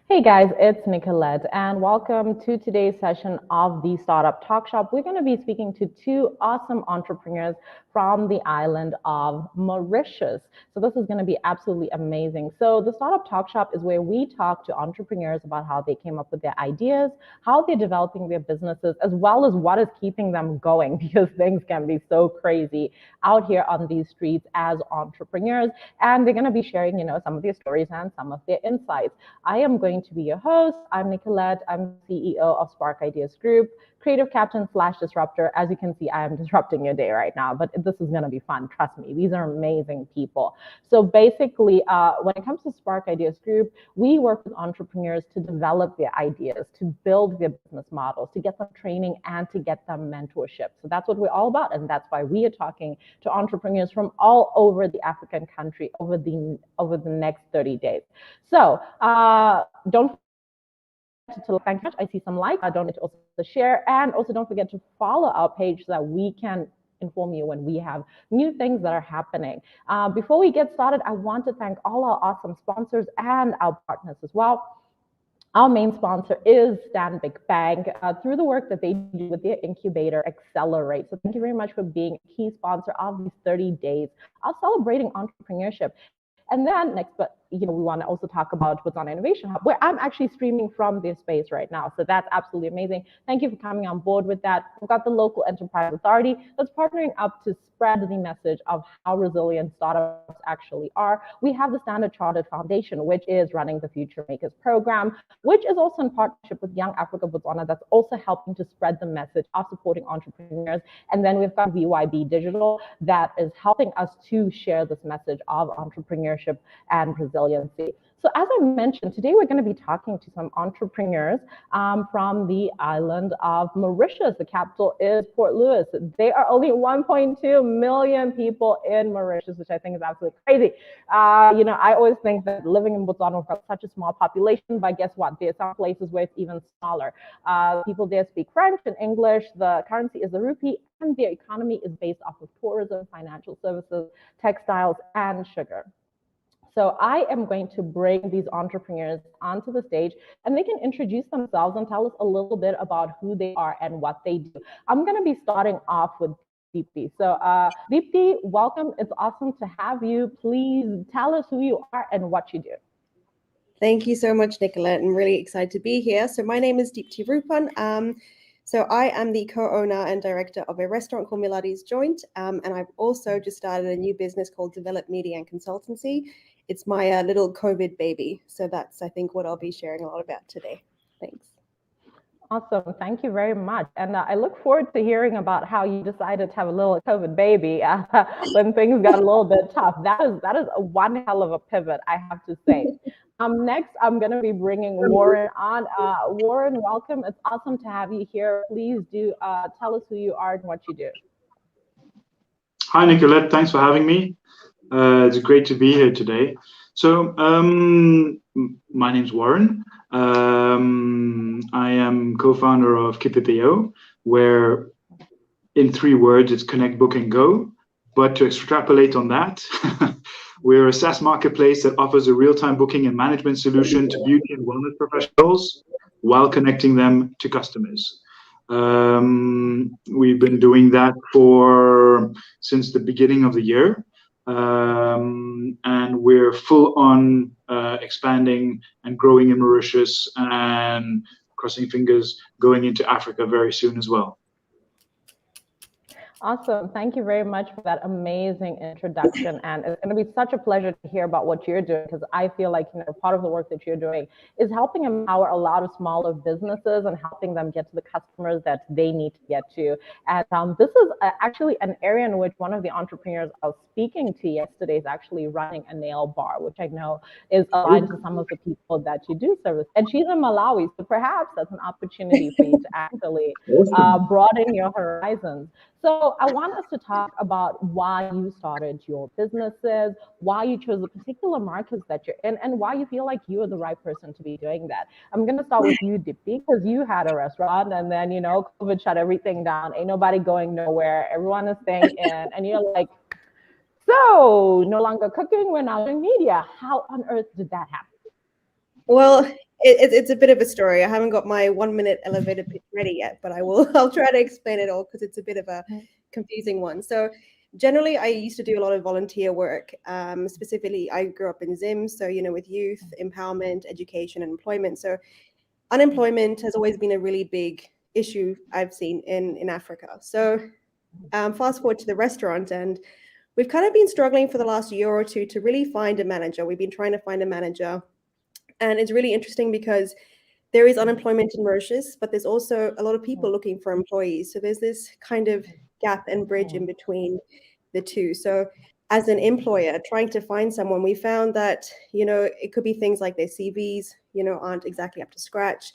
Hey guys, it's Nicolette, and welcome to today's session of the Startup Talkshop. We're going to be speaking to two awesome entrepreneurs from the island of Mauritius. So this is going to be absolutely amazing. So the Startup Talkshop is where we talk to entrepreneurs about how they came up with their ideas, how they're developing their businesses, as well as what is keeping them going, because things can be so crazy out here on these streets as entrepreneurs. And they're going to be sharing, some of their stories and some of their insights. I am going to be your host. I'm Nicolette. I'm CEO of Spark Ideas Group, creative captain / disruptor. As you can see, I am disrupting your day right now, but this is going to be fun. Trust me, these are amazing people. So basically, when it comes to Spark Ideas Group, we work with entrepreneurs to develop their ideas, to build their business models, to get them training and to get them mentorship. So that's what we're all about. And that's why we are talking to entrepreneurs from all over the African country over the next 30 days. So don't to thank you much. I see some likes. Don't forget to also share, and also don't forget to follow our page so that we can inform you when we have new things that are happening. Before we get started, I want to thank all our awesome sponsors and our partners as well. Our main sponsor is Stanbic Bank through the work that they do with their incubator Accelerate. So thank you very much for being a key sponsor of these 30 days of celebrating entrepreneurship. And then next, but we want to also talk about what's on Innovation Hub, where I'm actually streaming from their space right now. So that's absolutely amazing. Thank you for coming on board with that. We've got the Local Enterprise Authority that's partnering up to spread the message of how resilient startups actually are. We have the Standard Chartered Foundation, which is running the Future Makers program, which is also in partnership with Young Africa Botswana, that's also helping to spread the message of supporting entrepreneurs. And then we've got VYB Digital that is helping us to share this message of entrepreneurship and resiliency. So as I mentioned, today we're going to be talking to some entrepreneurs from the island of Mauritius. The capital is Port Louis. There are only 1.2 million people in Mauritius, which I think is absolutely crazy. I always think that living in Botswana, we've got such a small population, but guess what? There are some places where it's even smaller. People there speak French and English. The currency is the rupee, and their economy is based off of tourism, financial services, textiles, and sugar. So I am going to bring these entrepreneurs onto the stage, and they can introduce themselves and tell us a little bit about who they are and what they do. I'm going to be starting off with Deepti. So Deepti, welcome. It's awesome to have you. Please tell us who you are and what you do. Thank you so much, Nicolette. I'm really excited to be here. So my name is Deepti Roopun. So I am the co-owner and director of a restaurant called Miladi's Joint, and I've also just started a new business called Develop Media and Consultancy. It's my little COVID baby. So that's, I think, what I'll be sharing a lot about today. Thanks. Awesome. Thank you very much. And I look forward to hearing about how you decided to have a little COVID baby when things got a little bit tough. That is a one hell of a pivot, I have to say. Next, I'm going to be bringing Warren on. Warren, welcome. It's awesome to have you here. Please do tell us who you are and what you do. Hi, Nicolette. Thanks for having me. It's great to be here today. So my name's Warren. I am co-founder of Kipepeo, where in 3 words, it's connect, book, and go. But to extrapolate on that, we're a SaaS marketplace that offers a real-time booking and management solution to beauty and wellness professionals while connecting them to customers. We've been doing that since the beginning of the year. And we're full on expanding and growing in Mauritius and crossing fingers going into Africa very soon as well. Awesome. Thank you very much for that amazing introduction. And it's going to be such a pleasure to hear about what you're doing, because I feel like part of the work that you're doing is helping empower a lot of smaller businesses and helping them get to the customers that they need to get to. And this is actually an area in which one of the entrepreneurs I was speaking to yesterday is actually running a nail bar, which I know is aligned to some of the people that you do service. And she's in Malawi, so perhaps that's an opportunity for you to actually broaden your horizons. So I want us to talk about why you started your businesses, why you chose the particular markets that you're in, and why you feel like you are the right person to be doing that. I'm going to start with you, Deepti, because you had a restaurant, and then, COVID shut everything down. Ain't nobody going nowhere. Everyone is staying in, and you're like, so no longer cooking, we're now doing media. How on earth did that happen? Well, it's a bit of a story. I haven't got my 1-minute elevator pitch ready yet, but I'll try to explain it all because it's a bit of a confusing one. So generally, I used to do a lot of volunteer work. Specifically, I grew up in Zim, so with youth empowerment, education, and employment. So unemployment has always been a really big issue I've seen in Africa. So fast forward to the restaurant, and we've kind of been struggling for the last year or two to really find a manager. We've been trying to find a manager. And it's really interesting because there is unemployment in Mauritius, but there's also a lot of people looking for employees. So there's this kind of gap and bridge in between the two. So as an employer trying to find someone, we found that, it could be things like their CVs, aren't exactly up to scratch.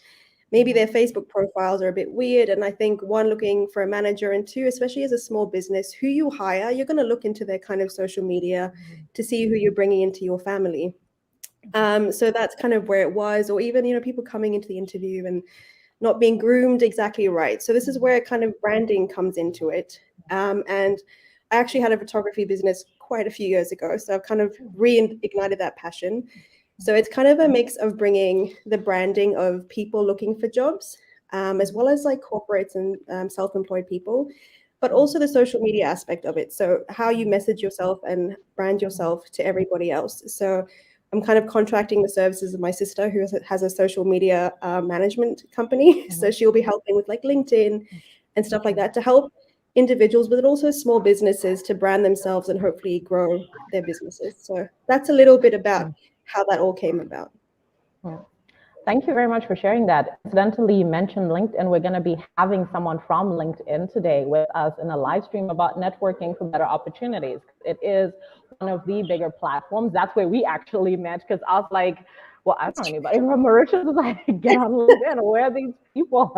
Maybe their Facebook profiles are a bit weird. And I think one, looking for a manager, and two, especially as a small business, who you hire, you're going to look into their kind of social media to see who you're bringing into your family. So that's kind of where it was, or even, people coming into the interview and not being groomed exactly right. So this is where kind of branding comes into it. And I actually had a photography business quite a few years ago. So I've kind of reignited that passion. So it's kind of a mix of bringing the branding of people looking for jobs, as well as like corporates and self-employed people, but also the social media aspect of it. So how you message yourself and brand yourself to everybody else. So I'm kind of contracting the services of my sister, who has a social media management company. So she'll be helping with like LinkedIn and stuff like that to help individuals, but also small businesses to brand themselves and hopefully grow their businesses. So that's a little bit about how that all came about. Thank you very much for sharing that. Incidentally, you mentioned LinkedIn. We're going to be having someone from LinkedIn today with us in a live stream about networking for better opportunities. It is one of the bigger platforms. That's where we actually met, because I was like, well, I don't know anybody from Mauritius. Like, get on LinkedIn. Where are these people?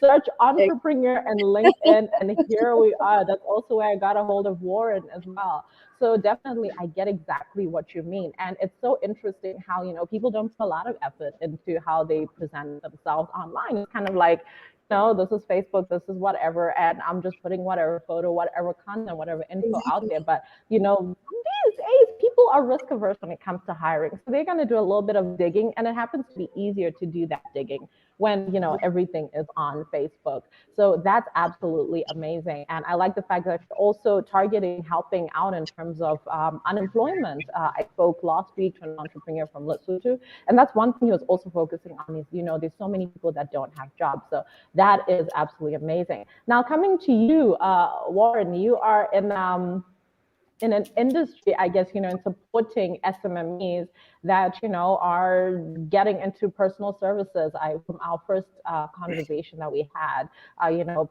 Search entrepreneur and LinkedIn, and here we are. That's also where I got a hold of Warren as well. So definitely, I get exactly what you mean. And it's so interesting how, people don't put a lot of effort into how they present themselves online. It's kind of like, this is Facebook, this is whatever, and I'm just putting whatever photo, whatever content, whatever info out there. But, these days, people are risk averse when it comes to hiring. So they're going to do a little bit of digging, and it happens to be easier to do that digging when, everything is on Facebook. So that's absolutely amazing. And I like the fact that you're also targeting helping out in terms of unemployment. I spoke last week to an entrepreneur from Lesotho, and that's one thing he was also focusing on is, there's so many people that don't have jobs. So that is absolutely amazing. Now, coming to you, Warren, you are in an industry, I guess, in supporting SMMEs that, are getting into personal services. From our first conversation that we had,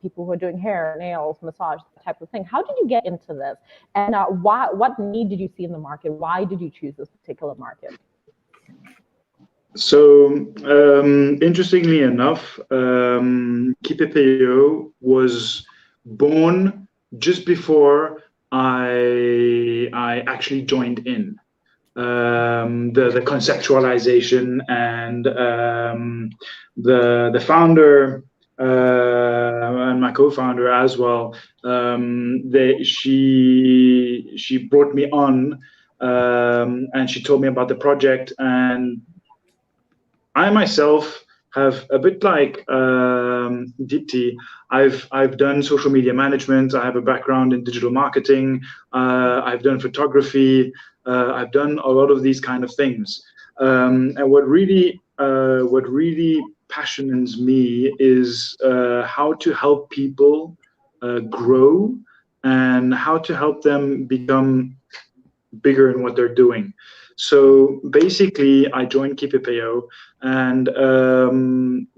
people who are doing hair, nails, massage, that type of thing. How did you get into this? And what need did you see in the market? Why did you choose this particular market? So, interestingly enough, Kipepeo was born just before I actually joined in. The conceptualization and the founder and my co-founder as well. She brought me on and she told me about the project, and I myself have, a bit like Deepti, I've done social media management. I have a background in digital marketing. I've done photography. I've done a lot of these kind of things. And what really passions me is how to help people grow and how to help them become bigger in what they're doing. So basically, I joined Kipepeo, and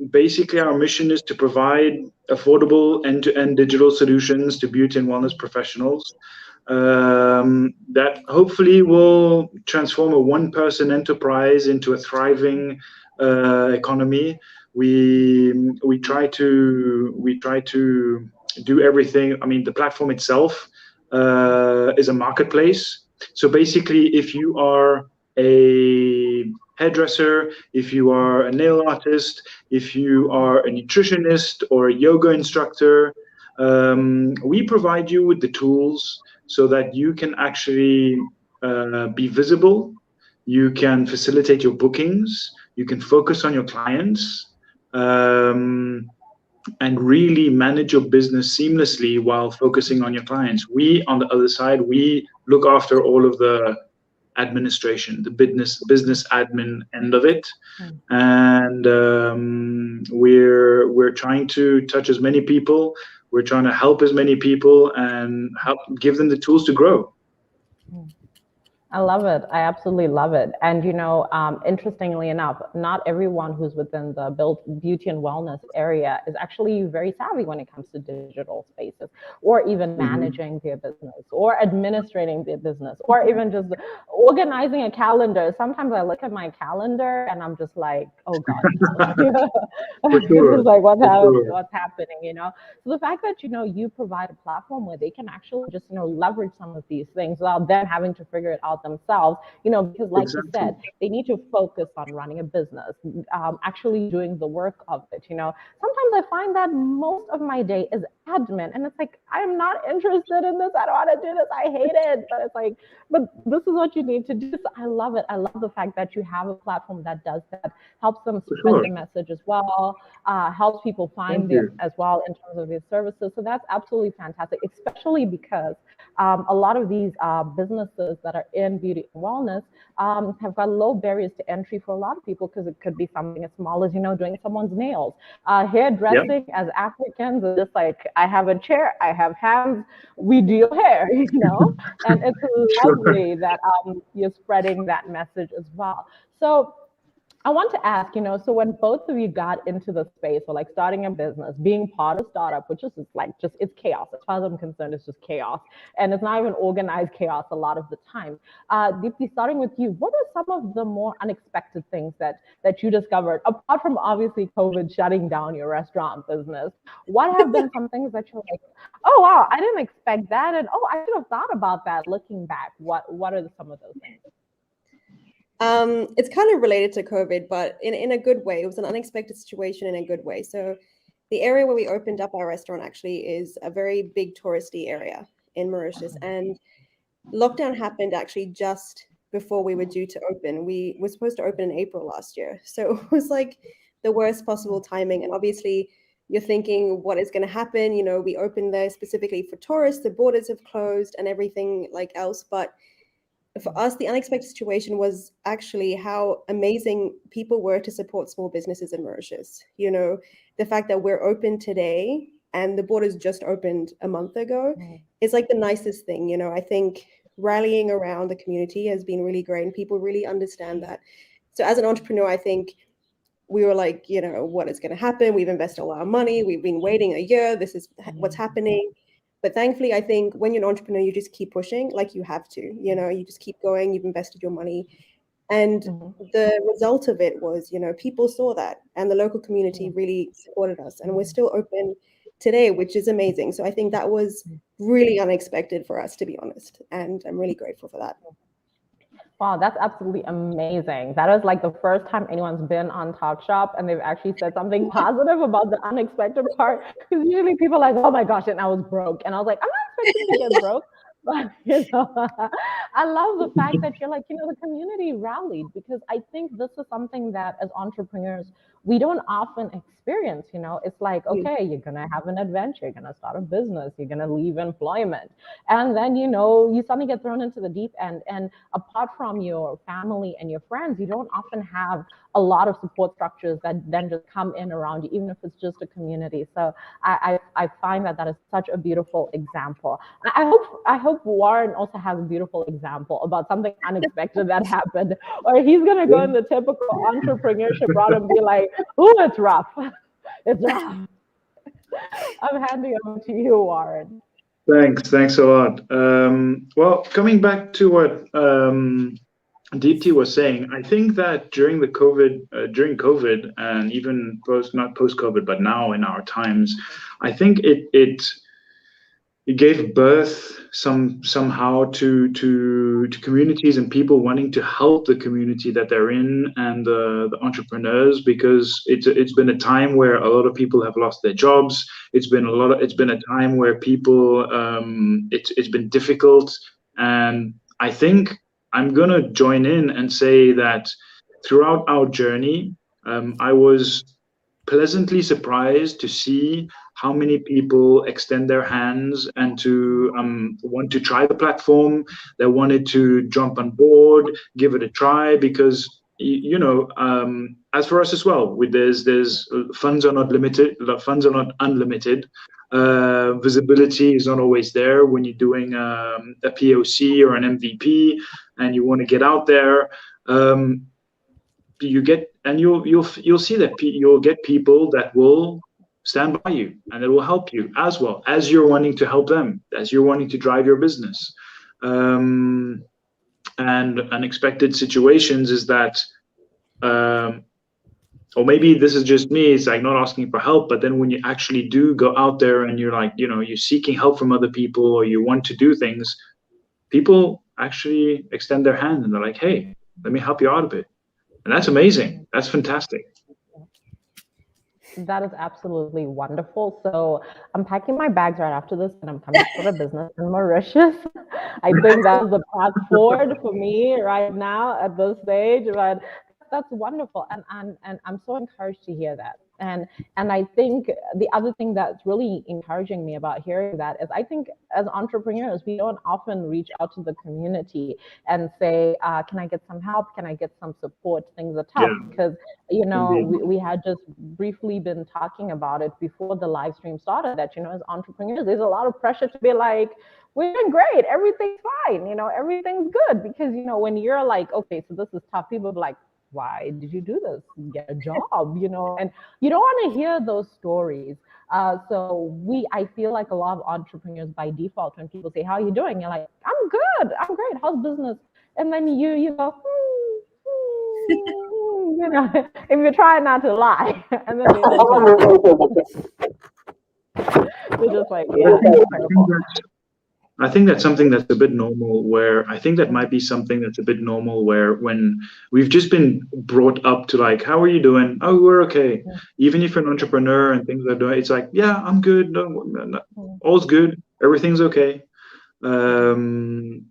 basically our mission is to provide affordable end-to-end digital solutions to beauty and wellness professionals that hopefully will transform a one-person enterprise into a thriving economy. We try to do everything. I mean, the platform itself is a marketplace. So basically, if you are a hairdresser, if you are a nail artist, if you are a nutritionist or a yoga instructor, we provide you with the tools so that you can actually be visible. You can facilitate your bookings. You can focus on your clients. And really manage your business seamlessly while focusing on your clients. We, on the other side, we look after all of the administration, the business admin end of it, and we're trying to touch as many people. We're trying to help as many people and help give them the tools to grow. I love it. I absolutely love it. And, interestingly enough, not everyone who's within the beauty and wellness area is actually very savvy when it comes to digital spaces, or even managing their business, or administrating their business, or even just organizing a calendar. Sometimes I look at my calendar and I'm just like, oh God, Sure. It's like what's happening, So the fact that, you provide a platform where they can actually just, leverage some of these things without them having to figure it out themselves, because like you said, they need to focus on running a business, actually doing the work of it. Sometimes I find that most of my day is admin, and it's like, I'm not interested in this. I don't want to do this. I hate it. But it's like, but this is what you need to do. So I love it. I love the fact that you have a platform that does that, helps them spread the message as well, helps people find them as well in terms of these services. So that's absolutely fantastic, especially because a lot of these businesses that are in beauty and wellness have got low barriers to entry for a lot of people, because it could be something as small as, doing someone's nails. Hairdressing as Africans is just like, I have a chair, I have hands, we do your hair, and it's lovely that you're spreading that message as well. So I want to ask, so when both of you got into the space, or like starting a business, being part of startup, which is it's chaos. As far as I'm concerned, it's just chaos. And it's not even organized chaos a lot of the time. Deepti, starting with you, what are some of the more unexpected things that you discovered, apart from obviously COVID shutting down your restaurant business? What have been some things that you're like, oh, wow, I didn't expect that. And oh, I should have thought about that looking back. What are some of those things? It's kind of related to COVID, but in a good way. It was an unexpected situation in a good way. So the area where we opened up our restaurant actually is a very big touristy area in Mauritius. And lockdown happened actually just before we were due to open. We were supposed to open in April last year. So it was like the worst possible timing. And obviously you're thinking, what is going to happen? We opened there specifically for tourists. The borders have closed and everything like else. But for us, the unexpected situation was actually how amazing people were to support small businesses in Mauritius. The fact that we're open today and the borders just opened a month ago is like the nicest thing. I think rallying around the community has been really great, and people really understand that. So as an entrepreneur, I think we were like, what is going to happen? We've invested a lot of money. We've been waiting a year. This is what's happening. But thankfully, I think when you're an entrepreneur, you just keep pushing like you have to, you just keep going. You've invested your money. And the result of it was, people saw that, and the local community really supported us. And we're still open today, which is amazing. So I think that was really unexpected for us, to be honest. And I'm really grateful for that. Wow, that's absolutely amazing. That is like the first time anyone's been on Talkshop and they've actually said something positive about the unexpected part. Because usually people are like, oh my gosh, and I was broke. And I was like, I'm not expecting to get broke. But, I love the fact that you're like, the community rallied, because I think this is something that as entrepreneurs, we don't often experience. It's like, okay, you're going to have an adventure, you're going to start a business, you're going to leave employment. And then, you suddenly get thrown into the deep end. And apart from your family and your friends, you don't often have a lot of support structures that then just come in around you, even if it's just a community. So I find that is such a beautiful example. I hope Warren also has a beautiful example about something unexpected that happened, or he's going to go in the typical entrepreneurship route and be like, oh, it's rough. It's rough. I'm handing over to you, Warren. Thanks a lot. Well, coming back to what Deepti was saying, I think that during COVID, and even not post-COVID, but now in our times, I think it gave birth somehow to communities and people wanting to help the community that they're in, and the entrepreneurs, because it's been a time where a lot of people have lost their jobs. It's been a time where people it's been difficult, and I think I'm gonna join in and say that throughout our journey, I was pleasantly surprised to see how many people extend their hands and to want to try the platform. They wanted to jump on board, give it a try, because as for us as well, there's funds are not limited, funds are not unlimited. Visibility is not always there when you're doing a POC or an MVP and you want to get out there. You get, and you'll see that you'll get people that will stand by you and that will help you as well as you're wanting to help them, as you're wanting to drive your business. And unexpected situations is that, or maybe this is just me, it's like not asking for help, but then when you actually do go out there and you're like, you're seeking help from other people or you want to do things, people actually extend their hand and they're like, hey, let me help you out a bit. And that's amazing. That's fantastic. That is absolutely wonderful. So I'm packing my bags right after this and I'm coming to start a business in Mauritius. I think that's the path forward for me right now at this stage. But that's wonderful. And I'm so encouraged to hear that. And I think the other thing that's really encouraging me about hearing that is I think as entrepreneurs, we don't often reach out to the community and say, can I get some help? Can I get some support? Things are tough because, we had just briefly been talking about it before the live stream started that, as entrepreneurs, there's a lot of pressure to be like, we're doing great. Everything's fine. Everything's good. Because, when you're like, okay, so this is tough, people are like, why did you do this? Get a job, and you don't want to hear those stories. So I feel like a lot of entrepreneurs by default, when people say, how are you doing? You're like, I'm good, I'm great, how's business? And then you go, if you're trying not to lie. And then they're just like, yeah, I think that's something that's a bit normal, where I think that might be something that's a bit normal where when we've just been brought up to like, how are you doing? Oh, we're okay. Yeah. Even if you're an entrepreneur and things are doing, it's like, yeah, I'm good. No, all's good. Everything's okay. And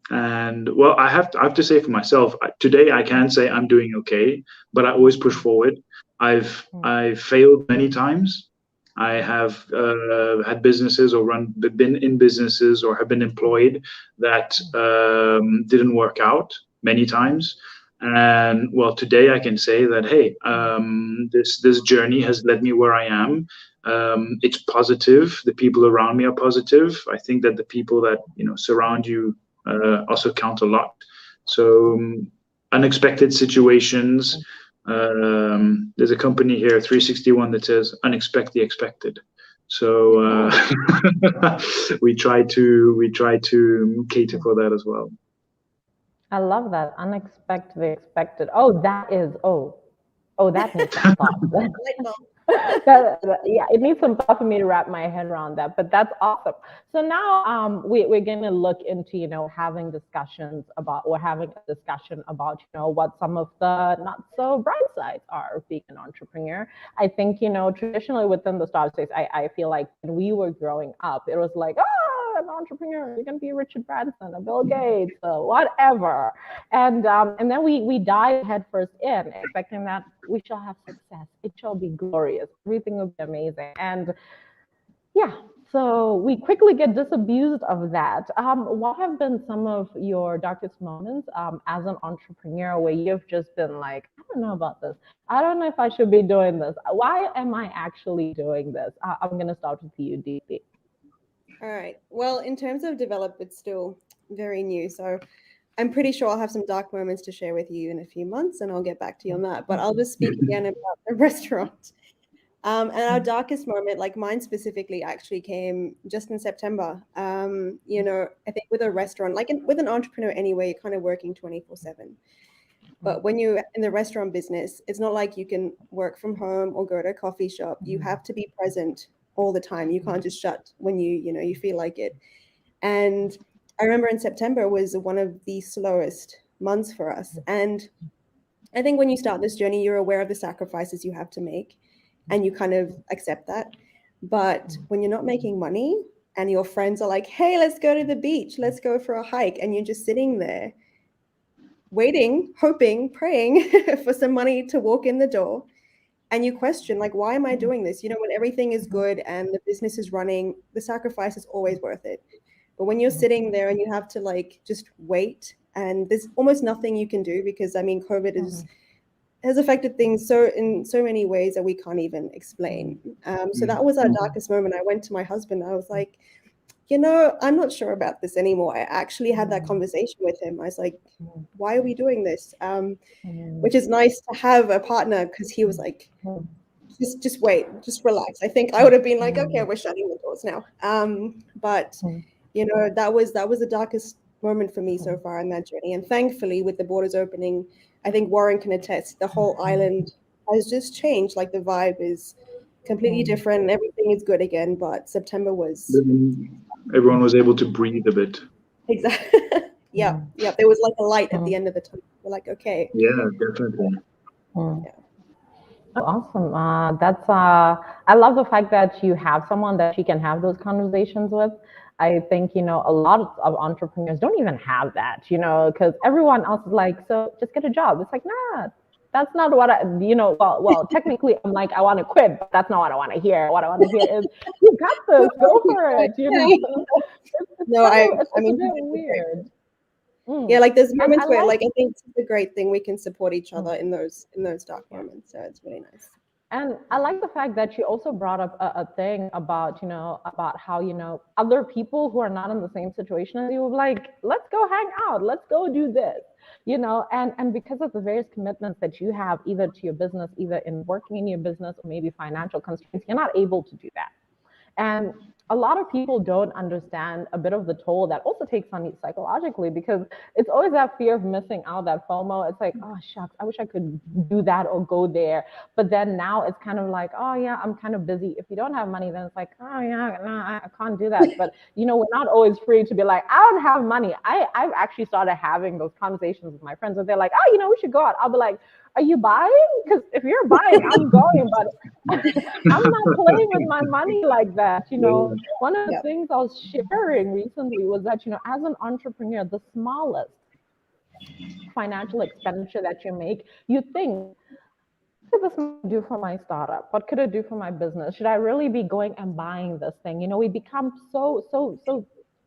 well, I have to say for myself, today I can say I'm doing okay, but I always push forward. I've failed many times. I have had businesses or been in businesses or have been employed that didn't work out many times. And well, today I can say that, hey, this journey has led me where I am. It's positive. The people around me are positive. I think that the people that surround you also count a lot. So unexpected situations. There's a company here, 361, that says unexpect the expected. So we try to cater for that as well. I love that. Unexpect the expected. Oh, that is that needs some thought. Yeah, it needs some thought for me to wrap my head around that, but that's awesome. So now we're going to look into having a discussion about what some of the not so bright sides are of being an entrepreneur. I think traditionally within the startup space, I feel like when we were growing up, it was like, an entrepreneur, you're going to be a Richard Branson, a Bill Gates, whatever. And then we dive headfirst in, expecting that we shall have success. It shall be glorious. Everything will be amazing. And yeah, so we quickly get disabused of that. What have been some of your darkest moments as an entrepreneur where you've just been like, I don't know about this. I don't know if I should be doing this. Why am I actually doing this? I'm going to start with you, Deepti. All right. Well, in terms of develop, it's still very new. So I'm pretty sure I'll have some dark moments to share with you in a few months, and I'll get back to you on that. But I'll just speak again about the restaurant. And our darkest moment, like mine specifically, actually came just in September. I think with a restaurant, with an entrepreneur anyway, you're kind of working 24/7. But when you're in the restaurant business, it's not like you can work from home or go to a coffee shop. You have to be present all the time. You can't just shut when you feel like it. And I remember in September was one of the slowest months for us. And I think when you start this journey, you're aware of the sacrifices you have to make and you kind of accept that. But when you're not making money and your friends are like, hey, let's go to the beach, let's go for a hike, and you're just sitting there, waiting, hoping, praying for some money to walk in the door. And you question, like, why am I doing this? You know, when everything is good and the business is running, the sacrifice is always worth it. But when you're sitting there and you have to like just wait, and there's almost nothing you can do, because I mean, COVID has affected things in so many ways that we can't even explain. So that was our darkest moment. I went to my husband. I was like, you know, I'm not sure about this anymore. I actually had that conversation with him. I was like, why are we doing this? Which is nice to have a partner, because he was like, just wait, just relax. I think I would have been like, okay, we're shutting the doors now. But you know, that was the darkest moment for me so far in that journey. And thankfully, with the borders opening, I think Warren can attest, the whole island has just changed. Like, the vibe is completely different. Everything is good again. But September was, everyone was able to breathe a bit. Exactly. Yeah. There was like a light at the end of the tunnel. We're like, okay. Yeah, definitely. Yeah. Awesome. I love the fact that you have someone that you can have those conversations with. I think, you know, a lot of entrepreneurs don't even have that, you know, because everyone else is like, so just get a job. It's like, nah, that's not what well, technically I'm like, I want to quit, but that's not what I want to hear. What I want to hear is, you got this, go for it, you know. It's a bit weird. Yeah, like there's moments where like I think it's a great thing, we can support each other in those dark moments. So it's really nice. And I like the fact that you also brought up a thing about, you know, about how, you know, other people who are not in the same situation as you were like, let's go hang out, let's go do this, you know, and because of the various commitments that you have, either to your business, either in working in your business, or maybe financial constraints, you're not able to do that. And a lot of people don't understand a bit of the toll that also takes on you psychologically, because it's always that fear of missing out, that FOMO. It's like, oh, shucks, I wish I could do that or go there. But then now it's kind of like, oh, yeah, I'm kind of busy. If you don't have money, then it's like, oh, yeah, no, I can't do that. But, you know, we're not always free to be like, I don't have money. I've actually started having those conversations with my friends where they're like, oh, you know, we should go out. I'll be like, are you buying? Because if you're buying, I'm going, but I'm not playing with my money like that. You know, one of the things I was sharing recently was that, you know, as an entrepreneur, the smallest financial expenditure that you make, you think, what could this do for my startup? What could it do for my business? Should I really be going and buying this thing? You know, we become so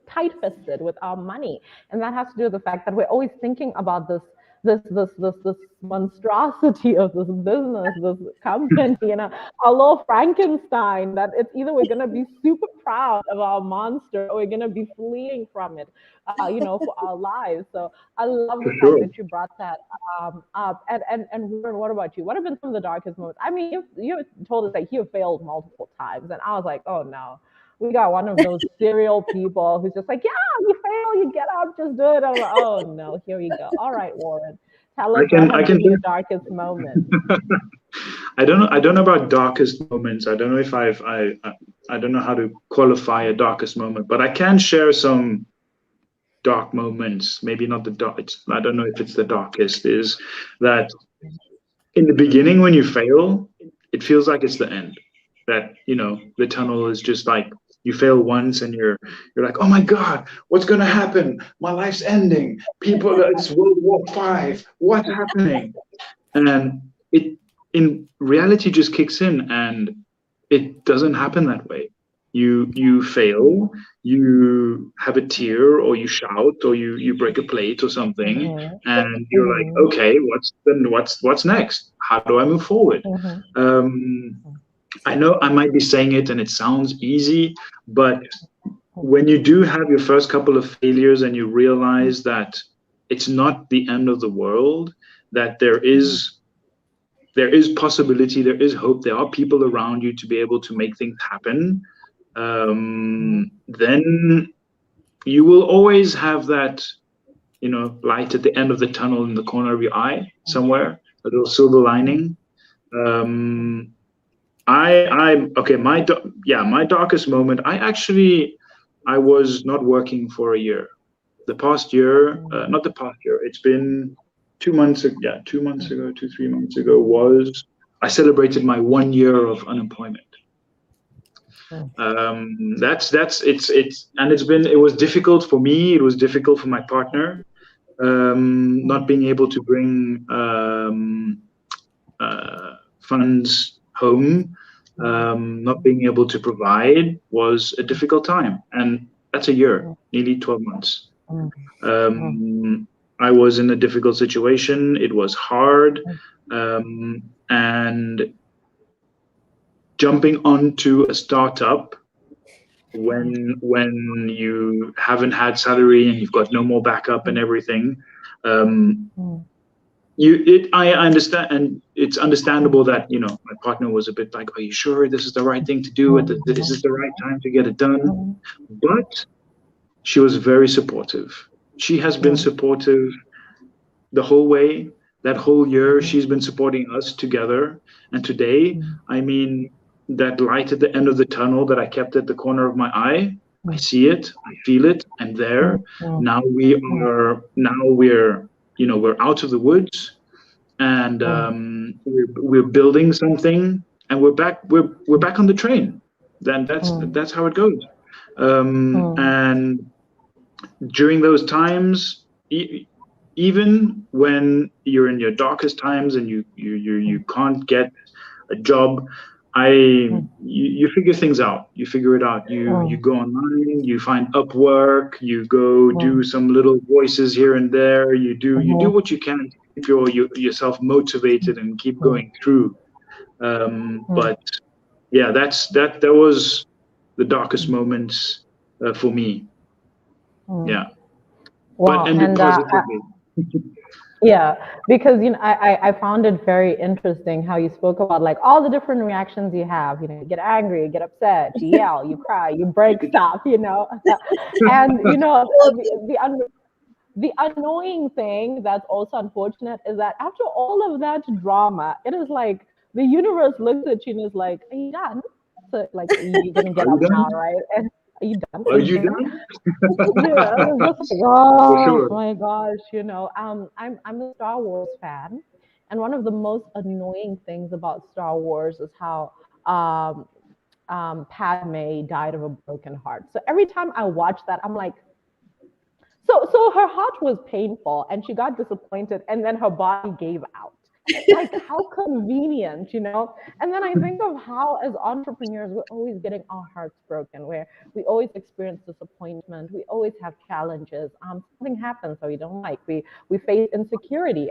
tight-fisted with our money, and that has to do with the fact that we're always thinking about this monstrosity of this business, this company, you know, our little Frankenstein, that it's either we're going to be super proud of our monster or we're going to be fleeing from it, you know, for our lives. So I love the fact that you brought that up. And what about you? What have been some of the darkest moments? I mean, you told us that you failed multiple times, and I was like, oh no. We got one of those serial people who's just like, yeah, you fail, you get up, just do it. I'm like, oh no, here we go. All right, Warren, tell us what has been your darkest moment. I don't know about darkest moments. I don't know if I don't know how to qualify a darkest moment, but I can share some dark moments. Maybe not the dark. I don't know if it's the darkest. Is that in the beginning when you fail, it feels like it's the end. That, you know, the tunnel is just like, you fail once and you're like, oh my God, what's gonna happen? My life's ending. People, it's World War V. What's happening? And it in reality just kicks in, and it doesn't happen that way. You fail, you have a tear, or you shout, or you break a plate or something, and you're like, okay, what's next? How do I move forward? I know I might be saying it and it sounds easy, but when you do have your first couple of failures and you realize that it's not the end of the world, that there is possibility, there is hope, there are people around you to be able to make things happen, then you will always have that, you know, light at the end of the tunnel in the corner of your eye somewhere, a little silver lining. My darkest moment, I was not working for a year. The past year, not the past year, it's been 2 months ago, 3 months ago, was I celebrated my 1 year of unemployment. It was difficult for me, it was difficult for my partner. not being able to bring funds home, not being able to provide was a difficult time. And that's a year, nearly 12 months. I was in a difficult situation. It was hard. And jumping onto a startup when you haven't had salary and you've got no more backup and everything, I understand, and it's understandable that, you know, my partner was a bit like, are you sure this is the right thing to do? Is this the right time to get it done? But she was very supportive. She has been supportive the whole way. That whole year, she's been supporting us together. And today, I mean, that light at the end of the tunnel that I kept at the corner of my eye, I see it, I feel it, I'm there. Now we're you know, we're out of the woods, and we're building something, and we're back on the train. Then that's how it goes. And during those times, even when you're in your darkest times and you can't get a job, you figure things out. You figure it out. You go online, you find Upwork, you go do some little voices here and there. You do what you can to keep yourself motivated and keep going through. But yeah, that was the darkest moments for me. Yeah. Wow. But ended positively. Yeah, because you know, I found it very interesting how you spoke about like all the different reactions you have. You know, you get angry, you get upset, you yell, you cry, you break stuff. You know, and you know the annoying thing that's also unfortunate is that after all of that drama, it is like the universe looks at you and is like, "Are you done?" So like, you're gonna get up now, right? And are you done? Are you done? Yeah, I was just like, oh sure. my gosh, you know, I'm a Star Wars fan, and one of the most annoying things about Star Wars is how Padme died of a broken heart. So every time I watch that, I'm like, so her heart was painful, and she got disappointed, and then her body gave out. Like, how convenient, you know? And then I think of how, as entrepreneurs, we're always getting our hearts broken, where we always experience disappointment, we always have challenges. Something happens that we don't like. We face insecurity.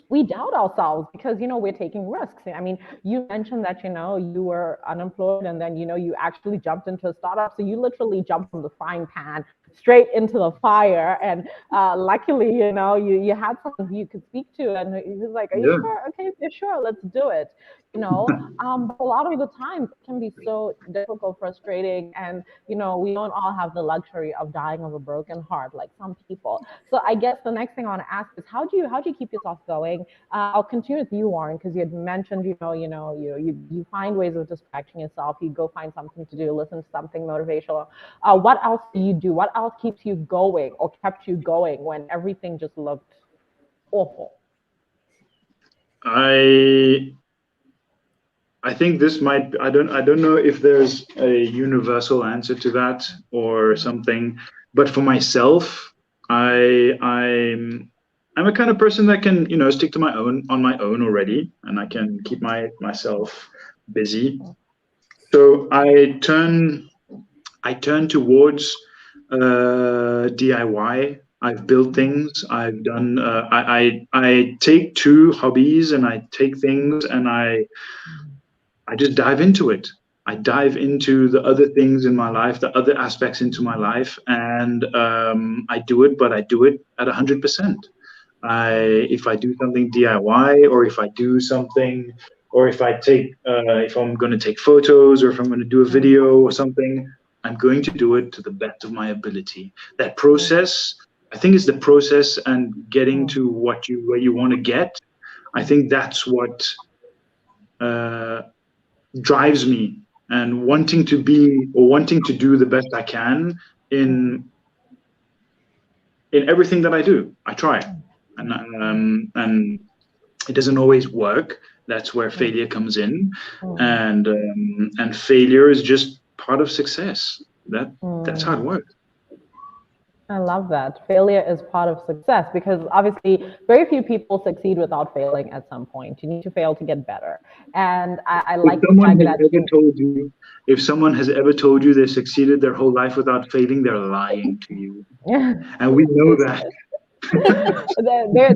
We doubt ourselves because, you know, we're taking risks. I mean, you mentioned that, you know, you were unemployed and then, you know, you actually jumped into a startup. So you literally jumped from the frying pan straight into the fire. And luckily, you know, you had someone you could speak to, and he was like, are you sure? Okay, yeah, sure, let's do it. You know, but a lot of the times it can be so difficult, frustrating, and you know, we don't all have the luxury of dying of a broken heart like some people. So I guess the next thing I want to ask is, how do you keep yourself going? I'll continue with you, Warren, because you had mentioned, you you find ways of distracting yourself. You go find something to do, listen to something motivational. What else do you do? What else keeps you going or kept you going when everything just looked awful? I think this might, I don't know if there's a universal answer to that or something, but for myself, I'm a kind of person that can, you know, stick to on my own already, and I can keep myself busy. So I turn towards DIY. I've built things. I've done. I take two hobbies and I take things and I just dive into it. I dive into the other things in my life, the other aspects into my life, and I do it, but I do it at 100%. If I do something DIY, or if I do something, or if I'm going to take photos, or if I'm going to do a video or something, I'm going to do it to the best of my ability. That process, I think, is the process, and getting to where you want to get. I think that's what drives me, and wanting to do the best I can in everything that I do. I try, and it doesn't always work. That's where failure comes in, and failure is just part of success. That's how it works. I love that. Failure is part of success because obviously very few people succeed without failing at some point. You need to fail to get better. And I If like the someone fact has that ever you, told you, if someone has ever told you they succeeded their whole life without failing, they're lying to you. And we know that.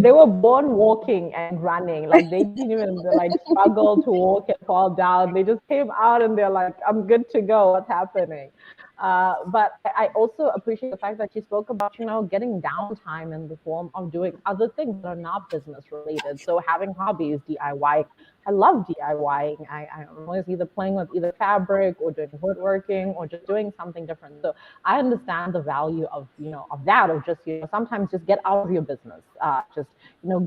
they were born walking and running. Like they didn't even like struggle to walk and fall down. They just came out and they're like, I'm good to go. What's happening? But I also appreciate the fact that you spoke about, getting downtime in the form of doing other things that are not business related. So having hobbies, DIY. I love DIYing. I'm always either playing with either fabric or doing woodworking or just doing something different. So I understand the value of, of that, of just, sometimes just get out of your business. Just,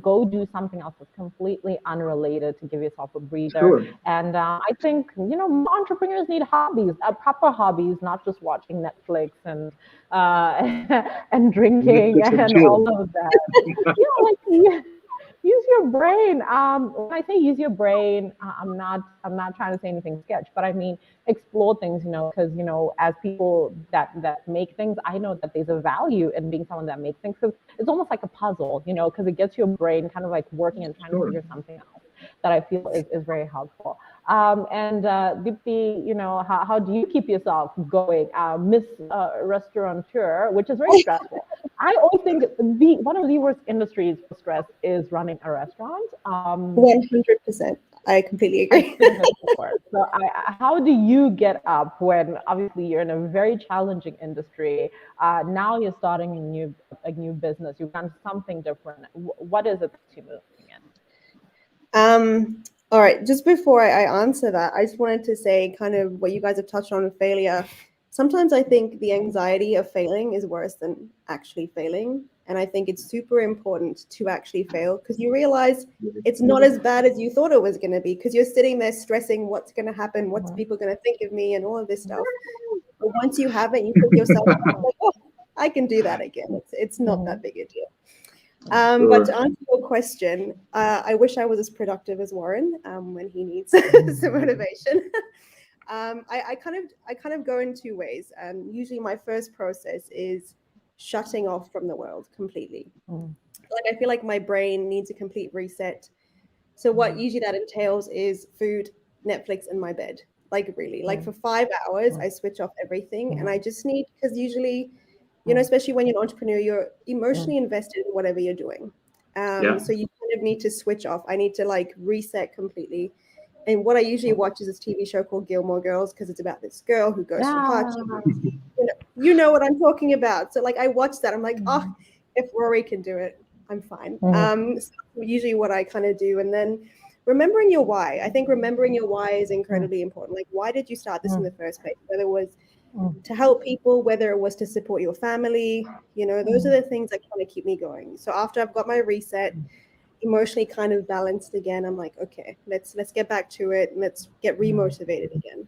go do something else that's completely unrelated to give yourself a breather. Sure. And I think, entrepreneurs need hobbies, proper hobbies, not just watching Netflix and and drinking Netflix and and chill. all of that. Yeah, use your brain. When I say use your brain, I'm not trying to say anything sketch, but I mean explore things, because as people that make things, I know that there's a value in being someone that makes things, because it's almost like a puzzle, because it gets your brain kind of like working and trying to Sure. figure something out that I feel is very helpful. And Deepti, how do you keep yourself going? Miss Restaurateur, which is very stressful. I always think one of the worst industries for stress is running a restaurant. 100%. I completely agree. So how do you get up when obviously you're in a very challenging industry? Now you're starting a new business. You've done something different. What is it that you're moving in? All right, just before I answer that, I just wanted to say kind of what you guys have touched on, failure. Sometimes I think the anxiety of failing is worse than actually failing. And I think it's super important to actually fail, because you realize it's not as bad as you thought it was going to be, because you're sitting there stressing what's going to happen, what's people going to think of me, and all of this stuff. But once you have it, you think yourself, like, oh, I can do that again. It's not that big a deal. But to answer your question, I wish I was as productive as Warren when he needs some motivation. I kind of go in two ways. Usually my first process is shutting off from the world completely. Like I feel like my brain needs a complete reset. So what usually that entails is food, Netflix, and my bed. Like really, like for 5 hours, I switch off everything, and I just need, because usually, especially when you're an entrepreneur, you're emotionally invested in whatever you're doing. So you kind of need to switch off. I need to like reset completely. And what I usually watch is this TV show called Gilmore Girls, because it's about this girl who goes from hardship. You know what I'm talking about. So like I watch that, I'm like, oh, if Rory can do it, I'm fine. So usually what I kind of do, and then remembering your why. I think remembering your why is incredibly important. Like, why did you start this in the first place? Whether it was to help people, whether it was to support your family, those are the things that kind of keep me going. So after I've got my reset, emotionally kind of balanced again, I'm like, okay, let's get back to it, and let's get remotivated again.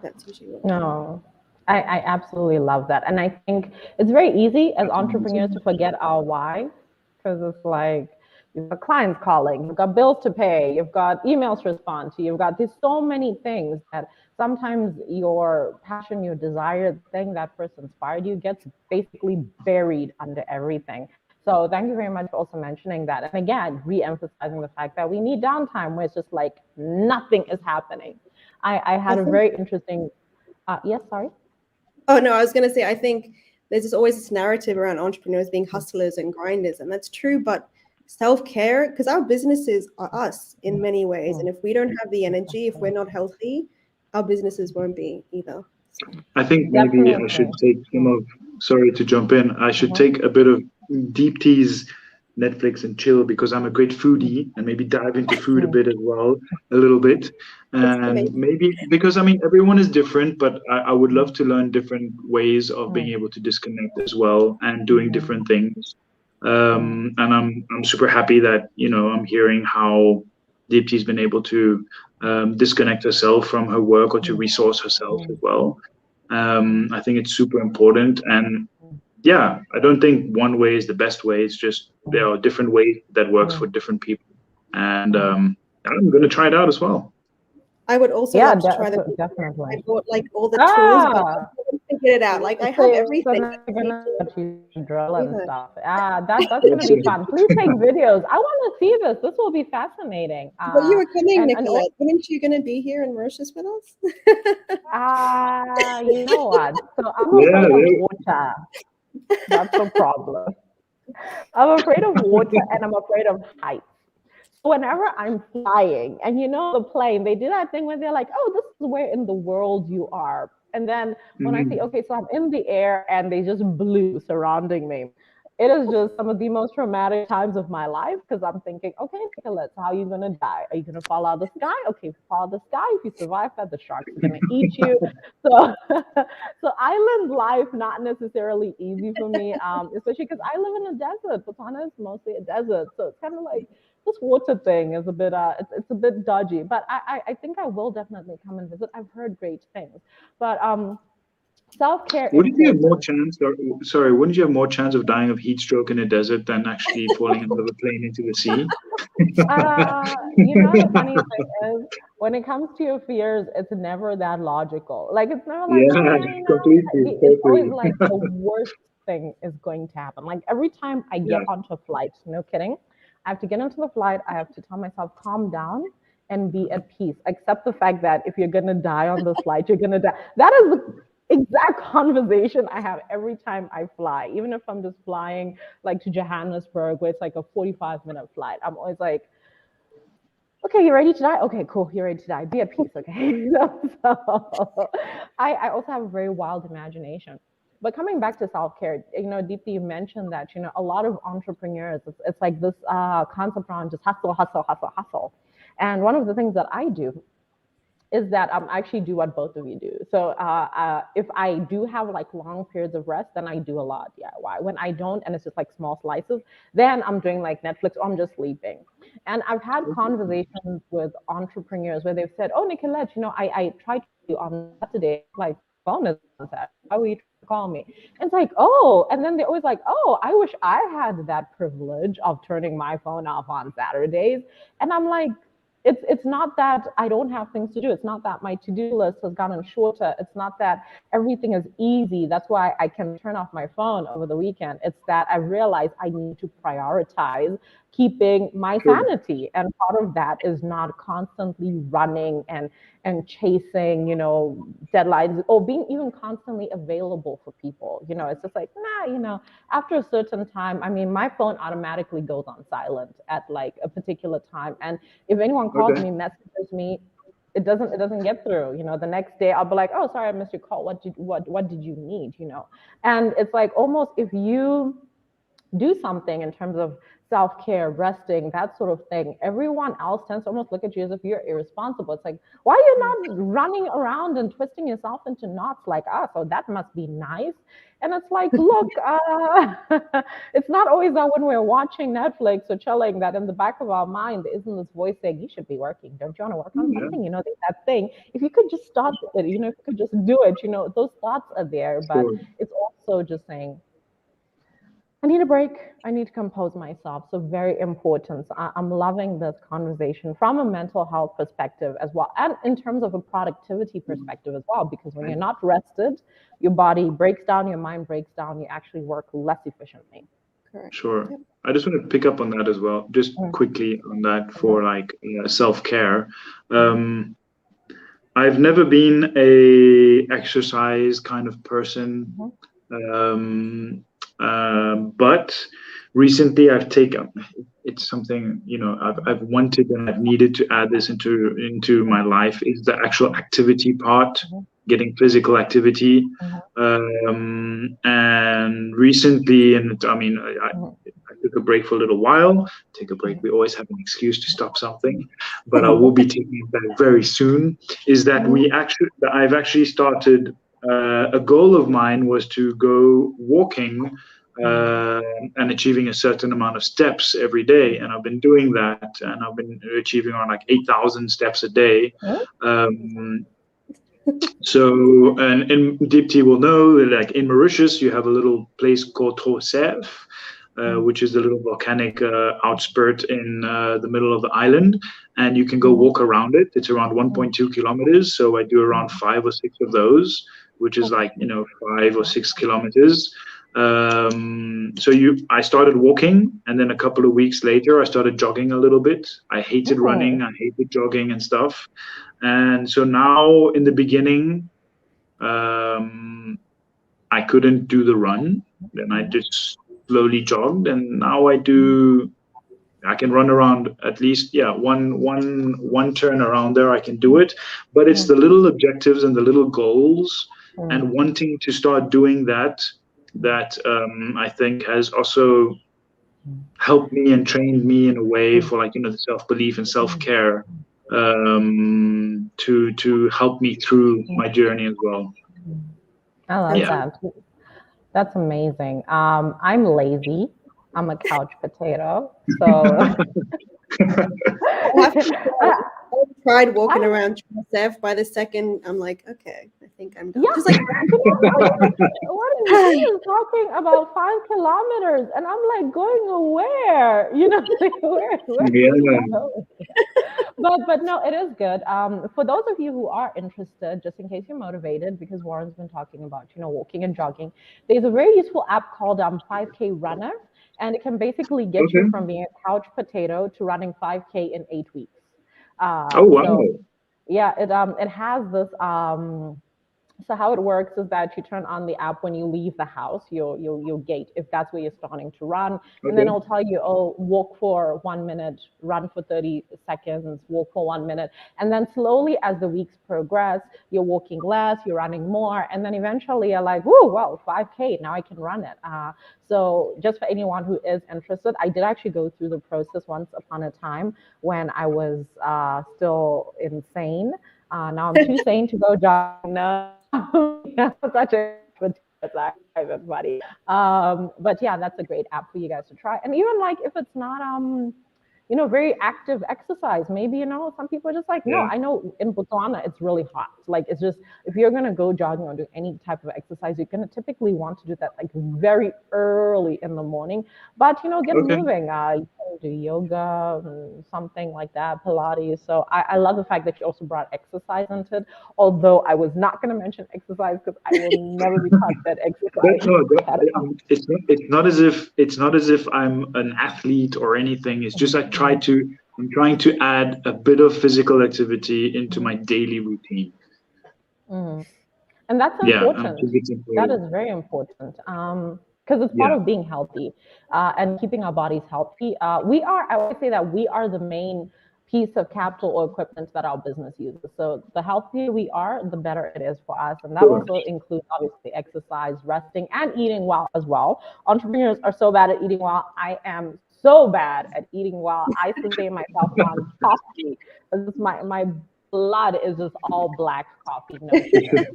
That's usually what No, I absolutely love that. And I think it's very easy as entrepreneurs to forget our why, because it's like you've got clients calling, you've got bills to pay, you've got emails to respond to, you've got there's so many things that sometimes your passion, your desire, the thing that first inspired you gets basically buried under everything. So thank you very much for also mentioning that. And again, re-emphasizing the fact that we need downtime where it's just like nothing is happening. I had a very interesting, yes, sorry. Oh, no, I was going to say, I think there's always this narrative around entrepreneurs being hustlers and grinders, and that's true, but self-care, because our businesses are us in many ways. And if we don't have the energy, if we're not healthy, our businesses won't be either. I think maybe I should take sorry to jump in. I should take a bit of Deepti's Netflix and chill, because I'm a great foodie, and maybe dive into food a bit as well, a little bit. And maybe because everyone is different, but I would love to learn different ways of being able to disconnect as well and doing different things. And I'm super happy that I'm hearing how Deepti's been able to disconnect herself from her work or to resource herself as well. I think it's super important, and yeah, I don't think one way is the best way. It's just there are different ways that works for different people, and I'm going to try it out as well. I would also love to try that. Definitely. I bought like all the tools, but I haven't it out. Like I have So everything. now you're gonna drill and Yeah. stuff. That's gonna be fun. Please take videos. I want to see this. This will be fascinating. But you were coming, And Nicolette. Weren't you going to be here in Mauritius with us? you know what? So I'm Yeah, afraid of water. That's the problem. I'm afraid of water and I'm afraid of heights. So whenever I'm flying, and you know the plane, they do that thing where they're like, "Oh, this is where in the world you are." And then when I see, mhm. okay, so I'm in the air and they just blew surrounding me. It is just some of the most traumatic times of my life because I'm thinking, okay, Nicolette, so how are you gonna die? Are you gonna fall out of the sky? Okay, if you fall out of the sky, if you survive that, the sharks are gonna eat you. So, so island life not necessarily easy for me, especially because I live in a desert. Botswana is mostly a desert, so it's kind of like this water thing is a bit it's a bit dodgy. But I think I will definitely come and visit. I've heard great things, but self-care Wouldn't you have more important. chance, or sorry, wouldn't you have more chance of dying of heat stroke in a desert than actually falling out of a plane into the sea? You know, the funny thing is, when it comes to your fears, it's never that logical. Like, it's never like, oh, Yeah, yeah, you completely, know, it's always totally. like the worst thing is going to happen. Like, every time I get Yeah, onto a flight, no kidding, I have to get into the flight, I have to tell myself, calm down and be at peace. Accept the fact that if you're going to die on this flight, you're going to die. That is the exact conversation I have every time I fly, even if I'm just flying like to Johannesburg, where it's like a 45-minute flight. I'm always like, okay, you ready to die? Okay, cool. You're ready to die. Be at peace, okay? So I also have a very wild imagination. But coming back to self-care, you know, Deepti, you mentioned that, you know, a lot of entrepreneurs, it's like this concept around just hustle, hustle, hustle, hustle. And one of the things that I do is that I actually do what both of you do. So if I do have like long periods of rest, then I do a lot DIY. When I don't, and it's just like small slices, then I'm doing like Netflix or I'm just sleeping. And I've had conversations with entrepreneurs where they've said, "Oh, Nicolette, you know, I tried to do on Saturday, like phone is on Saturday. Why were you trying to call me?" And it's like, oh, and then they're always like, "Oh, I wish I had that privilege of turning my phone off on Saturdays." And I'm like, it's not that I don't have things to do. It's not that my to-do list has gotten shorter. It's not that everything is easy. That's why I can turn off my phone over the weekend. It's that I realize I need to prioritize keeping my sure, sanity. And part of that is not constantly running and chasing, you know, deadlines or being even constantly available for people. You know, it's just like, nah, you know, after a certain time, I mean, my phone automatically goes on silent at like a particular time. And if anyone calls okay. me, messages me, it doesn't get through. You know, the next day I'll be like, oh, sorry, I missed your call. What did you need? You know, and it's like almost if you do something in terms of self-care, resting, that sort of thing, everyone else tends to almost look at you as if you're irresponsible. It's like, why are you not running around and twisting yourself into knots like us? Oh, that must be nice. And it's like, look, it's not always that when we're watching Netflix or chilling that in the back of our mind there isn't this voice saying, you should be working. Don't you want to work on Yeah, something? You know, that thing. If you could just start with it, you know, if you could just do it, you know, those thoughts are there. But sure. it's also just saying, I need a break. I need to compose myself. So very important. So I'm loving this conversation from a mental health perspective as well, and in terms of a productivity Mhm. perspective as well. Because when you're Right. not rested, your body breaks down, your mind breaks down. You actually work less efficiently. Correct. Sure. Yep. I just want to pick up on that as well, just Mhm, quickly on that for like self-care. mhm, Um, I've never been a exercise kind of person, mhm, um, but recently I've taken it's something I've wanted and I've needed to add this into my life is the actual activity part, mhm, getting physical activity. mhm, And recently, and I mean, mhm, I took a break for a little while. Take a break. mhm, We always have an excuse to stop something, but I will be taking it back very soon. Is that mhm, I've actually started. A goal of mine was to go walking mhm, and achieving a certain amount of steps every day, and I've been doing that, and I've been achieving around like 8,000 steps a day. mhm, Um, so, and Deepti will know that, like in Mauritius, you have a little place called Trosef, mhm, which is a little volcanic outspurt in the middle of the island, and you can go mhm, walk around it. It's around mhm, 1.2 kilometers, so I do around mhm, 5 or 6 of those. which is like 5 or 6 kilometers. I started walking, and then a couple of weeks later I started jogging a little bit. I hated running, I hated jogging and stuff. And so now in the beginning, I couldn't do the run. Then I just slowly jogged, and now I can run around at least, one turn around there. I can do it, but it's the little objectives and the little goals and wanting to start doing that I think has also helped me and trained me in a way for the self-belief and self-care to help me through my journey as well. I love that. That's amazing. I'm lazy. I'm a couch potato. So I tried walking around myself. By the second, I'm like, okay, I think I'm done. Yeah. Just like, what is he talking about 5 kilometers? And I'm like, going where? Where But no, it is good. For those of you who are interested, just in case you're motivated, because Warren's been talking about, walking and jogging, there's a very useful app called 5K Runner, and it can basically get you from being a couch potato to running 5K in 8 weeks. Oh wow! So, yeah, it has this. So how it works is that you turn on the app when you leave the house, your gate, if that's where you're starting to run. And then it'll tell you, walk for 1 minute, run for 30 seconds, walk for 1 minute. And then slowly as the weeks progress, you're walking less, you're running more. And then eventually you're like, whoa, well, 5K, now I can run it. So just for anyone who is interested, I did actually go through the process once upon a time when I was still insane. Now I'm too sane to go jogging. No. Such a everybody. But yeah, that's a great app for you guys to try. And even if it's not very active exercise, maybe some people are just like, no, I know in Botswana it's really hot. It's just, if you're gonna go jogging or do any type of exercise, you're gonna typically want to do that very early in the morning. But get moving. You can do yoga, something like that, Pilates. So I love the fact that you also brought exercise into it. Although I was not gonna mention exercise because I will never be taught that exercise. It's not as if I'm an athlete or anything. It's just I'm trying to add a bit of physical activity into my daily routine. And that's important. That is very important. Because it's part of being healthy and keeping our bodies healthy. I would say that we are the main piece of capital or equipment that our business uses. So the healthier we are, the better it is for us. And that also includes obviously exercise, resting, and eating well as well. Entrepreneurs are so bad at eating well. I am so bad at eating well. I sustain myself on coffee. My blood is just all black coffee, no sugar.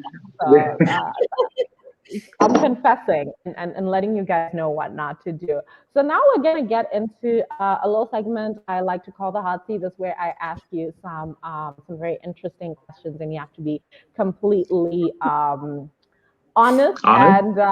So I'm confessing and letting you guys know what not to do. So now we're going to get into a little segment I like to call the hot seat. This is where I ask you some very interesting questions, and you have to be completely honest. And these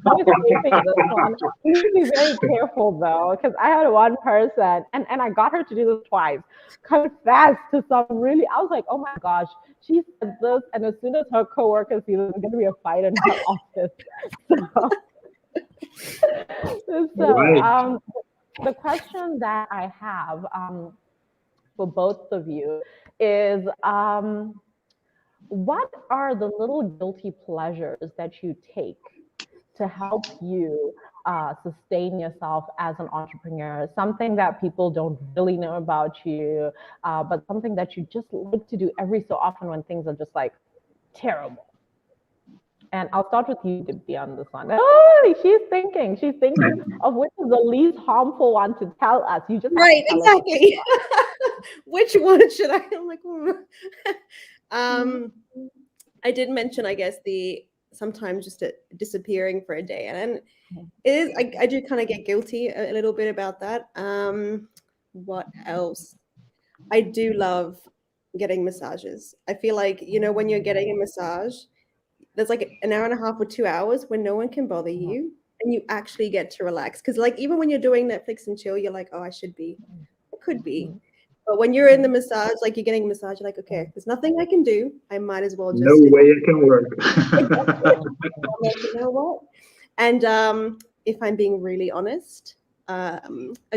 always taping this one. You need to be very careful though, because I had one person and I got her to do this twice. Confess to some really, I was like, oh my gosh, she said this, and as soon as her coworkers see this, there's going to be a fight in her office. So the question that I have for both of you is, what are the little guilty pleasures that you take to help you sustain yourself as an entrepreneur? Something that people don't really know about you, but something that you just like to do every so often when things are just terrible. And I'll start with you, Deepti, on this one. Oh, she's thinking of which is the least harmful one to tell us. You just right, exactly. Which one should I? I'm like, I did mention, I guess, sometimes just disappearing for a day, and it is. I do kind of get guilty a little bit about that. What else? I do love getting massages. I feel like when you're getting a massage, there's an hour and a half or 2 hours when no one can bother you, and you actually get to relax. Because even when you're doing Netflix and chill, you're like, oh, I could be. But when you're in the massage, like you're getting a massage, you're like, okay, there's nothing I can do. I might as well just No way it can work. I'm like, you know what? And if I'm being really honest, a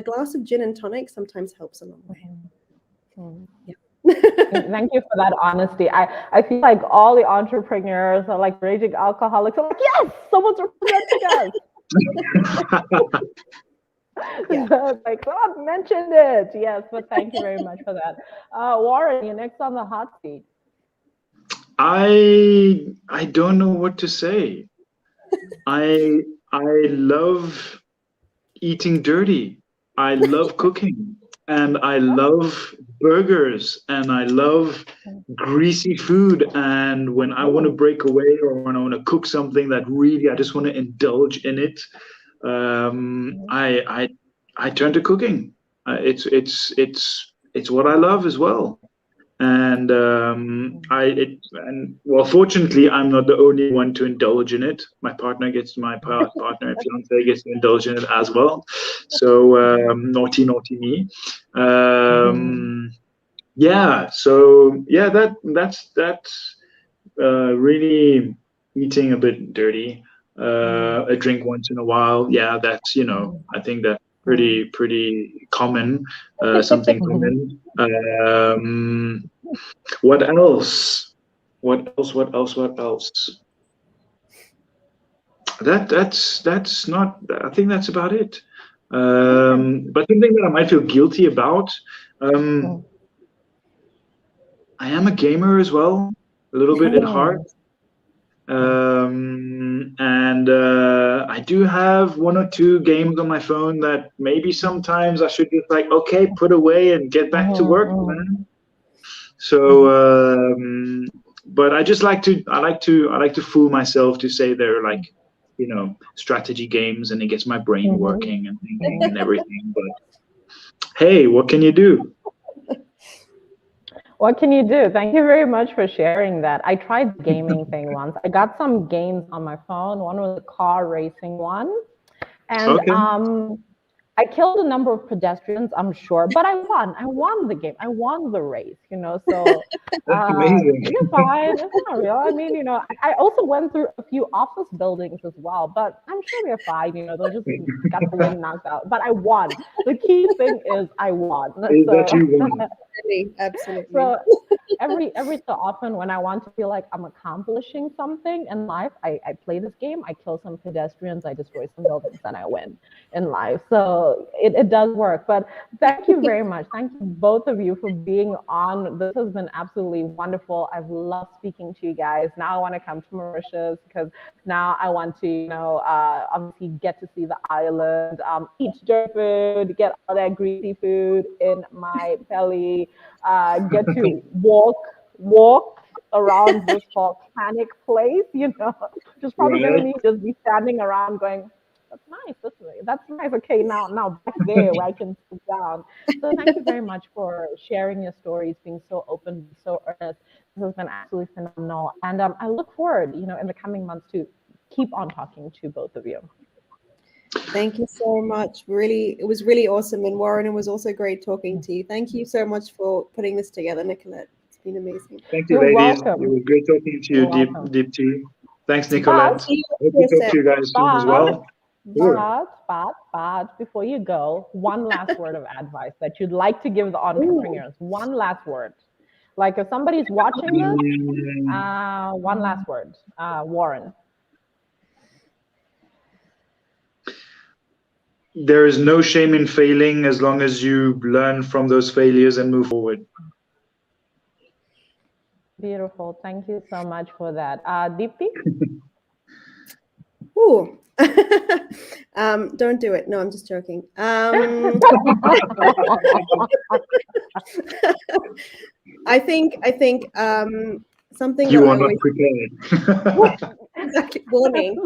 glass of gin and tonic sometimes helps a long way. Yeah. Thank you for that honesty. I feel like all the entrepreneurs are like raging alcoholics. I'm like, yes, someone's representing us. Yeah. So, like, God mentioned it. Yes, but thank you very much for that. Warren, you're next on the hot seat. I don't know what to say. I love eating dirty. I love cooking, and I love burgers, and I love greasy food. And when I want to break away, or when I want to cook something that really I just want to indulge in it, I turn to cooking. It's what I love as well. And well, fortunately, I'm not the only one to indulge in it. My partner and fiance gets to indulge in it as well. So naughty me. Yeah. So yeah, that's really eating a bit dirty. A drink once in a while. Yeah, that's I think that's pretty common. Something common. What else? What else? That's not. I think that's about it. But something that I might feel guilty about. I am a gamer as well, a little bit at heart. And I do have one or two games on my phone that maybe sometimes I should just like, okay, put away and get back to work, man. So, but I just like to fool myself to say they're like, strategy games, and it gets my brain working and thinking and everything. But hey, what can you do? What can you do? Thank you very much for sharing that. I tried the gaming thing once. I got some games on my phone. One was a car racing one. And I killed a number of pedestrians, I'm sure, but I won. I won the game. I won the race, So That's amazing. it's fine. It's not real. I mean, I also went through a few office buildings as well, but I'm sure they're fine. They'll just got the wind knocked out. But I won. The key thing is I won. That you won. Absolutely. So every so often when I want to feel like I'm accomplishing something in life, I play this game, I kill some pedestrians, I destroy some buildings, and I win in life. So it does work. But thank you very much. Thank you both of you for being on. This has been absolutely wonderful. I've loved speaking to you guys. Now I want to come to Mauritius because now I want to, obviously get to see the island, eat dirt food, get all that greasy food in my belly, get to walk around this volcanic place, just probably gonna me just be standing around going, that's nice, that's nice. Okay, now back there where I can sit down. So thank you very much for sharing your stories, being so open, so earnest. This has been absolutely phenomenal. And I look forward, in the coming months to keep on talking to both of you. Thank you so much. It was really awesome. And Warren, it was also great talking to you. Thank you so much for putting this together, Nicolette. It's been amazing. Thank you, You're ladies. welcome. It was great talking to you, Deepti. Thanks, Nicolette. Bye. Hope to talk to you guys soon as well. But before you go, one last word of advice that you'd like to give the entrepreneurs. One last word. Like if somebody's watching this, one last word. Warren. There is no shame in failing as long as you learn from those failures and move forward. Beautiful. Thank you so much for that. Deepti? Ooh. Don't do it. No, I'm just joking. I think something you that are I not prepared. Exactly. Warning.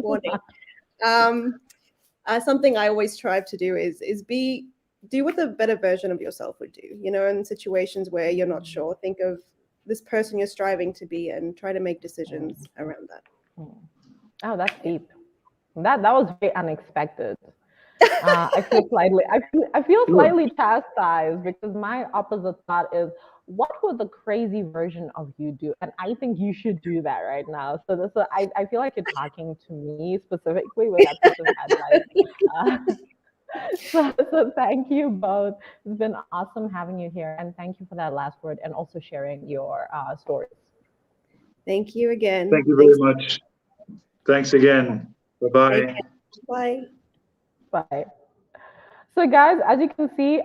Something I always strive to do is do what the better version of yourself would do. In situations where you're not sure, think of this person you're striving to be and try to make decisions around that. Oh, that's deep. That was very unexpected. I feel Sure. slightly chastised because my opposite thought is, what would the crazy version of you do? And I think you should do that right now. So I feel like you're talking to me specifically with that piece of advice. Uh, so thank you both. It's been awesome having you here, and thank you for that last word and also sharing your stories. Thank you again. Thank you Thanks. very much. Thanks again. Take Bye-bye. care. Bye. Bye. So, guys, as you can see,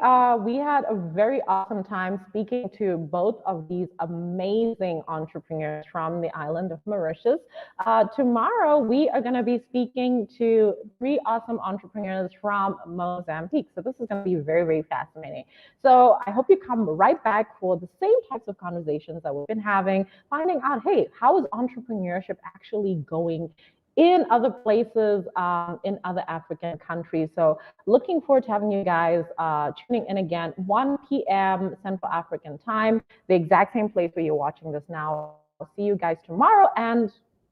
we had a very awesome time speaking to both of these amazing entrepreneurs from the island of Mauritius. Tomorrow, we are going to be speaking to three awesome entrepreneurs from Mozambique. So, this is going to be very, very fascinating. So, I hope you come right back for the same types of conversations that we've been having, finding out, hey, how is entrepreneurship actually going in other places, in other African countries. So looking forward to having you guys tuning in again, 1 p.m. Central African time, the exact same place where you're watching this now. I'll see you guys tomorrow. And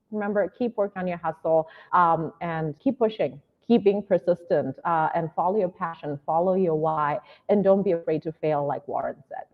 remember, keep working on your hustle and keep pushing. Keep being persistent and follow your passion, follow your why, and don't be afraid to fail, like Warren said.